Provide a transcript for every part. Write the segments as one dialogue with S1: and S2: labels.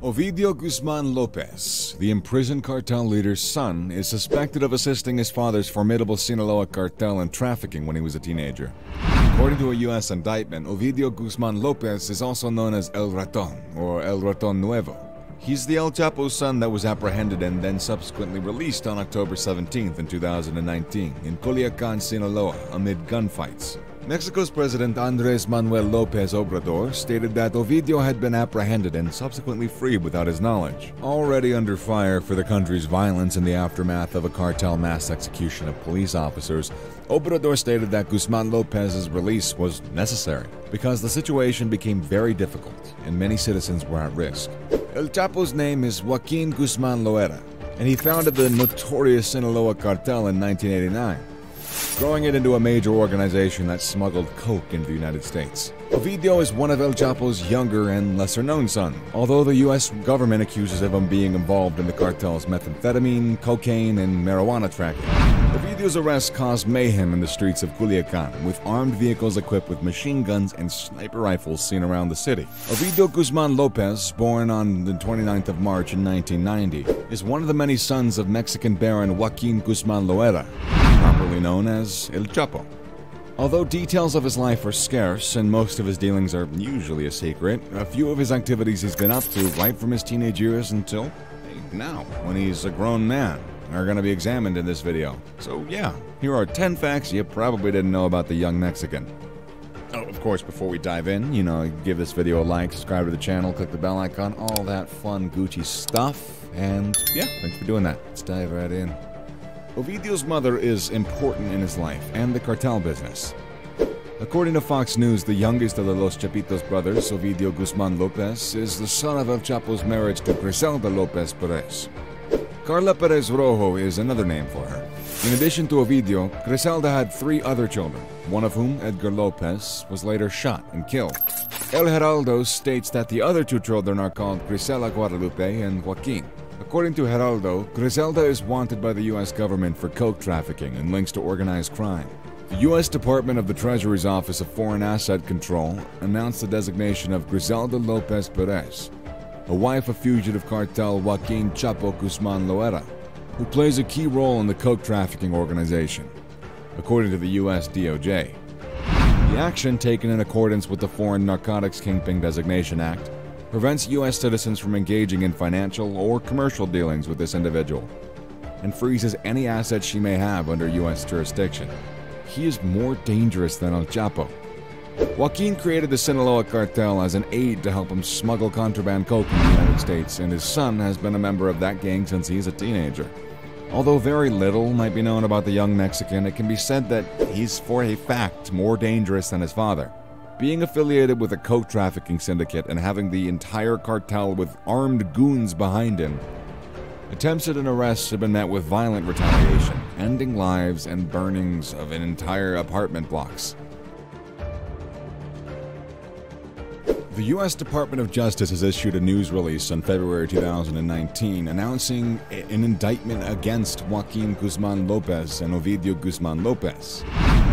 S1: Ovidio Guzmán López, the imprisoned cartel leader's son, is suspected of assisting his father's formidable Sinaloa cartel in trafficking when he was a teenager. According to a U.S. indictment, Ovidio Guzmán López is also known as El Raton, or El Raton Nuevo. He's the El Chapo's son that was apprehended and then subsequently released on October 17th in 2019 in Culiacan, Sinaloa, amid gunfights. Mexico's President Andrés Manuel López Obrador stated that Ovidio had been apprehended and subsequently freed without his knowledge. Already under fire for the country's violence in the aftermath of a cartel mass execution of police officers, Obrador stated that Guzmán López's release was necessary because the situation became very difficult and many citizens were at risk. El Chapo's name is Joaquin Guzmán Loera, and he founded the notorious Sinaloa cartel in 1989. Growing it into a major organization that smuggled coke into the United States. Ovidio is one of El Chapo's younger and lesser-known sons, although the U.S. government accuses him of being involved in the cartel's methamphetamine, cocaine, and marijuana trafficking. Ovidio's arrest caused mayhem in the streets of Culiacan, with armed vehicles equipped with machine guns and sniper rifles seen around the city. Ovidio Guzmán López, born on the 29th of March in 1990, is one of the many sons of Mexican Baron Joaquin Guzmán Loera, properly known as El Chapo. Although details of his life are scarce and most of his dealings are usually a secret, a few of his activities he's been up to right from his teenage years until now, when he's a grown man, are going to be examined in this video. So yeah, here are 10 facts you probably didn't know about the young Mexican. Oh, of course, before we dive in, give this video a like, subscribe to the channel, click the bell icon, all that fun Gucci stuff, and yeah, thanks for doing that. Let's dive right in. Ovidio's mother is important in his life and the cartel business. According to Fox News, the youngest of the Los Chapitos brothers, Ovidio Guzmán López, is the son of El Chapo's marriage to Griselda López Perez. Carla Perez Rojo is another name for her. In addition to Ovidio, Griselda had 3 other children, one of whom, Edgar López, was later shot and killed. El Heraldo states that the other 2 children are called Grisela Guadalupe and Joaquin. According to Heraldo, Griselda is wanted by the U.S. government for coke trafficking and links to organized crime. The U.S. Department of the Treasury's Office of Foreign Asset Control announced the designation of Griselda López Perez, a wife of fugitive cartel Joaquin Chapo Guzmán Loera, who plays a key role in the coke trafficking organization, according to the U.S. DOJ. The action, taken in accordance with the Foreign Narcotics Kingpin Designation Act, prevents U.S. citizens from engaging in financial or commercial dealings with this individual, and freezes any assets she may have under U.S. jurisdiction. He is more dangerous than El Chapo. Joaquin created the Sinaloa cartel as an aid to help him smuggle contraband coke in the United States, and his son has been a member of that gang since he's a teenager. Although very little might be known about the young Mexican, it can be said that he's for a fact more dangerous than his father. Being affiliated with a coke trafficking syndicate and having the entire cartel with armed goons behind him, attempts at an arrest have been met with violent retaliation, ending lives and burnings of entire apartment blocks. The U.S. Department of Justice has issued a news release on February 2019 announcing an indictment against Joaquin Guzmán López and Ovidio Guzmán López,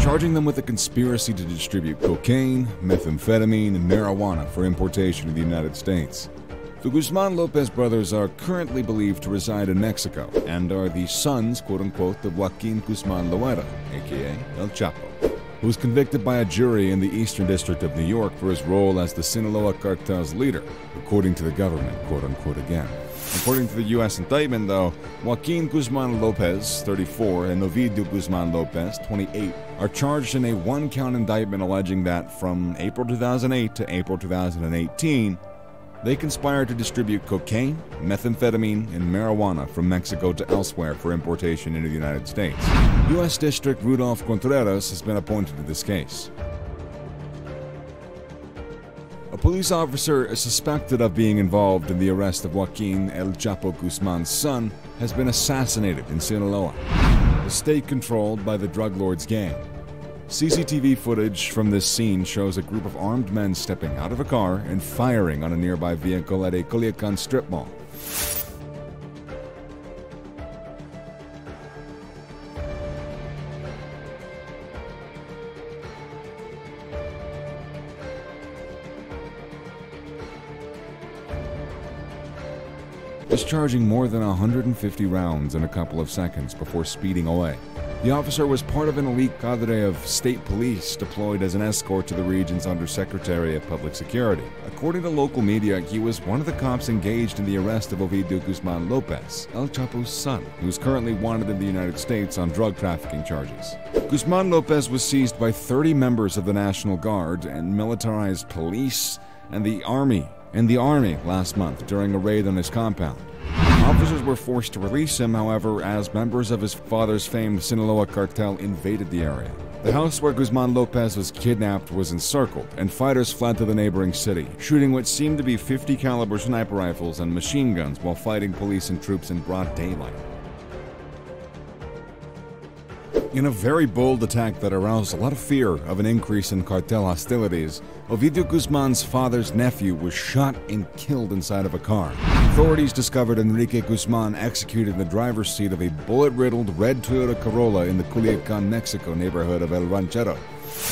S1: charging them with a conspiracy to distribute cocaine, methamphetamine, and marijuana for importation to the United States. The Guzmán López brothers are currently believed to reside in Mexico and are the sons, quote-unquote, of Joaquin Guzmán Loera, aka El Chapo, who was convicted by a jury in the Eastern District of New York for his role as the Sinaloa cartel's leader, according to the government, quote-unquote again. According to the U.S. indictment, though, Joaquin Guzmán López, 34, and Ovidio Guzmán López, 28, are charged in a 1-count indictment alleging that from April 2008 to April 2018, they conspired to distribute cocaine, methamphetamine, and marijuana from Mexico to elsewhere for importation into the United States. U.S. District Rudolph Contreras has been appointed to this case. A police officer suspected of being involved in the arrest of Joaquin El Chapo Guzmán's son has been assassinated in Sinaloa, a state controlled by the drug lord's gang. CCTV footage from this scene shows a group of armed men stepping out of a car and firing on a nearby vehicle at a Culiacan strip mall. discharging more than 150 rounds in a couple of seconds before speeding away. The officer was part of an elite cadre of state police deployed as an escort to the region's Undersecretary of Public Security. According to local media, he was one of the cops engaged in the arrest of Ovidio Guzman Lopez, El Chapo's son, who is currently wanted in the United States on drug trafficking charges. Guzman Lopez was seized by 30 members of the National Guard and militarized police and the Army last month during a raid on his compound. Officers were forced to release him, however, as members of his father's famed Sinaloa cartel invaded the area. The house where Guzman Lopez was kidnapped was encircled, and fighters fled to the neighboring city, shooting what seemed to be 50 caliber sniper rifles and machine guns while fighting police and troops in broad daylight. In a very bold attack that aroused a lot of fear of an increase in cartel hostilities, Ovidio Guzman's father's nephew was shot and killed inside of a car. Authorities discovered Enrique Guzman executed in the driver's seat of a bullet-riddled red Toyota Corolla in the Culiacan, Mexico neighborhood of El Ranchero.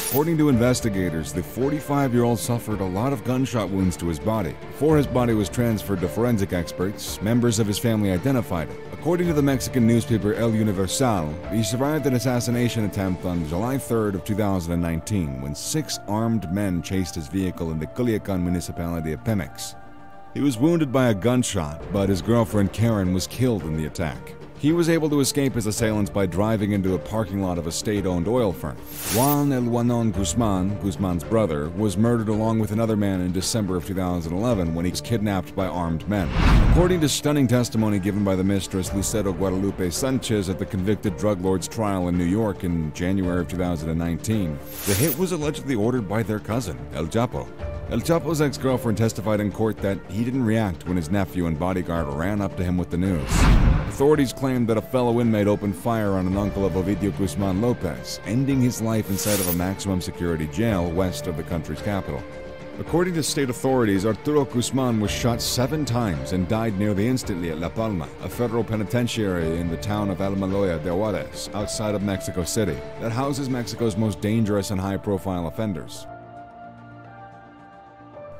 S1: According to investigators, the 45-year-old suffered a lot of gunshot wounds to his body. Before his body was transferred to forensic experts, members of his family identified it. According to the Mexican newspaper El Universal, he survived an assassination attempt on July 3rd of 2019 when 6 armed men chased his vehicle in the Culiacan municipality of Pemex. He was wounded by a gunshot, but his girlfriend Karen was killed in the attack. He was able to escape his assailants by driving into a parking lot of a state-owned oil firm. Juan El Juanon Guzman, Guzman's brother, was murdered along with another man in December of 2011 when he was kidnapped by armed men. According to stunning testimony given by the mistress Lucero Guadalupe Sanchez at the convicted drug lord's trial in New York in January of 2019, the hit was allegedly ordered by their cousin, El Chapo. El Chapo's ex-girlfriend testified in court that he didn't react when his nephew and bodyguard ran up to him with the news. Authorities claimed that a fellow inmate opened fire on an uncle of Ovidio Guzman Lopez, ending his life inside of a maximum security jail west of the country's capital. According to state authorities, Arturo Guzman was shot 7 times and died nearly instantly at La Palma, a federal penitentiary in the town of Almoloya de Juarez, outside of Mexico City, that houses Mexico's most dangerous and high-profile offenders.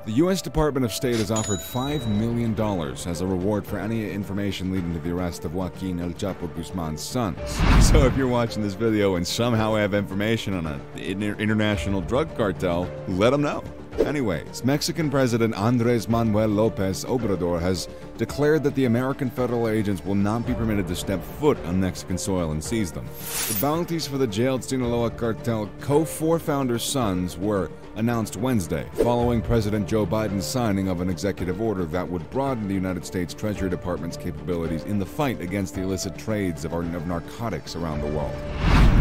S1: The U.S. Department of State has offered $5 million as a reward for any information leading to the arrest of Joaquin El Chapo Guzman's sons. So if you're watching this video and somehow have information on an international drug cartel, let them know. Anyways, Mexican President Andrés Manuel López Obrador has declared that the American federal agents will not be permitted to step foot on Mexican soil and seize them. The bounties for the jailed Sinaloa cartel co-4 founders' sons were announced Wednesday, following President Joe Biden's signing of an executive order that would broaden the United States Treasury Department's capabilities in the fight against the illicit trades of narcotics around the world,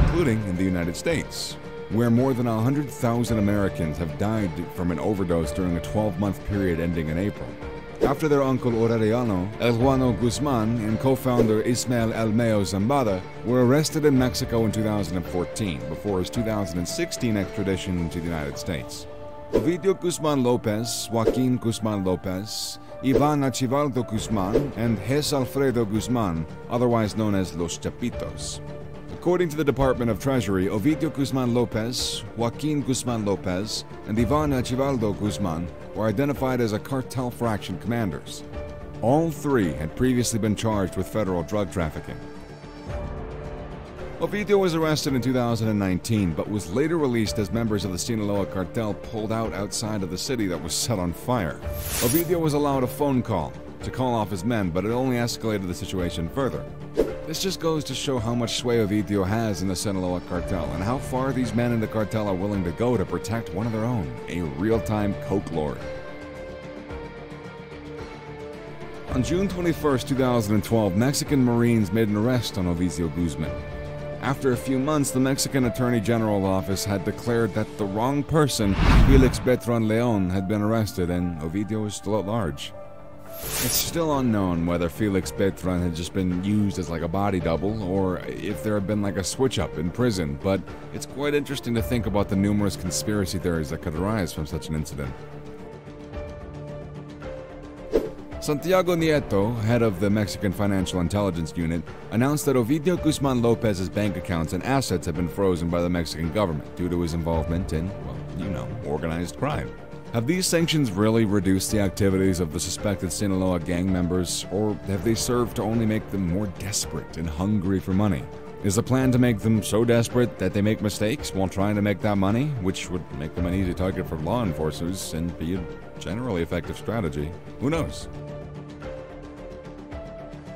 S1: including in the United States, where more than 100,000 Americans have died from an overdose during a 12-month period ending in April. After their uncle Aureliano El Juano Guzman and co-founder Ismael Almeo Zambada were arrested in Mexico in 2014 before his 2016 extradition to the United States. Ovidio Guzman Lopez, Joaquin Guzman Lopez, Iván Archibaldo Guzman, and Jes Alfredo Guzman, otherwise known as Los Chapitos. According to the Department of Treasury, Ovidio Guzman Lopez, Joaquin Guzman Lopez, and Iván Archibaldo Guzman were identified as a cartel fraction commanders. All 3 had previously been charged with federal drug trafficking. Ovidio was arrested in 2019, but was later released as members of the Sinaloa cartel pulled out outside of the city that was set on fire. Ovidio was allowed a phone call to call off his men, but it only escalated the situation further. This just goes to show how much sway Ovidio has in the Sinaloa cartel and how far these men in the cartel are willing to go to protect one of their own, a real-time coke lord. On June 21, 2012, Mexican Marines made an arrest on Ovidio Guzman. After a few months, the Mexican Attorney General's office had declared that the wrong person, Felix Beltran Leon, had been arrested and Ovidio is still at large. It's still unknown whether Felix Beltran had just been used as like a body double or if there had been like a switch-up in prison, but it's quite interesting to think about the numerous conspiracy theories that could arise from such an incident. Santiago Nieto, head of the Mexican Financial Intelligence Unit, announced that Ovidio Guzman Lopez's bank accounts and assets have been frozen by the Mexican government due to his involvement in, well, organized crime. Have these sanctions really reduced the activities of the suspected Sinaloa gang members, or have they served to only make them more desperate and hungry for money? Is the plan to make them so desperate that they make mistakes while trying to make that money, which would make them an easy target for law enforcers and be a generally effective strategy? Who knows?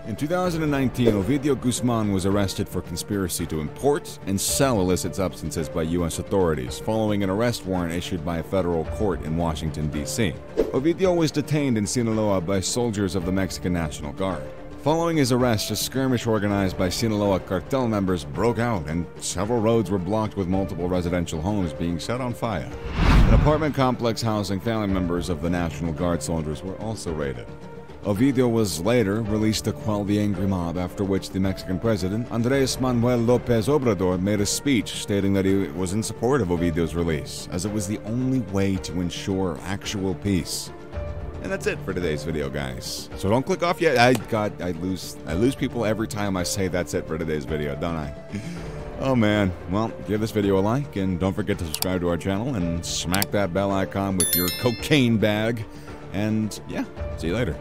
S1: In 2019, Ovidio Guzman was arrested for conspiracy to import and sell illicit substances by U.S. authorities, following an arrest warrant issued by a federal court in Washington, D.C. Ovidio was detained in Sinaloa by soldiers of the Mexican National Guard. Following his arrest, a skirmish organized by Sinaloa cartel members broke out, and several roads were blocked with multiple residential homes being set on fire. An apartment complex housing family members of the National Guard soldiers were also raided. Ovidio was later released to quell the angry mob, after which the Mexican president, Andrés Manuel López Obrador, made a speech stating that he was in support of Ovidio's release, as it was the only way to ensure actual peace. And that's it for today's video, guys. So don't click off yet. I lose people every time I say that's it for today's video, don't I? Oh man. Well, give this video a like, and don't forget to subscribe to our channel and smack that bell icon with your cocaine bag. And yeah, see you later.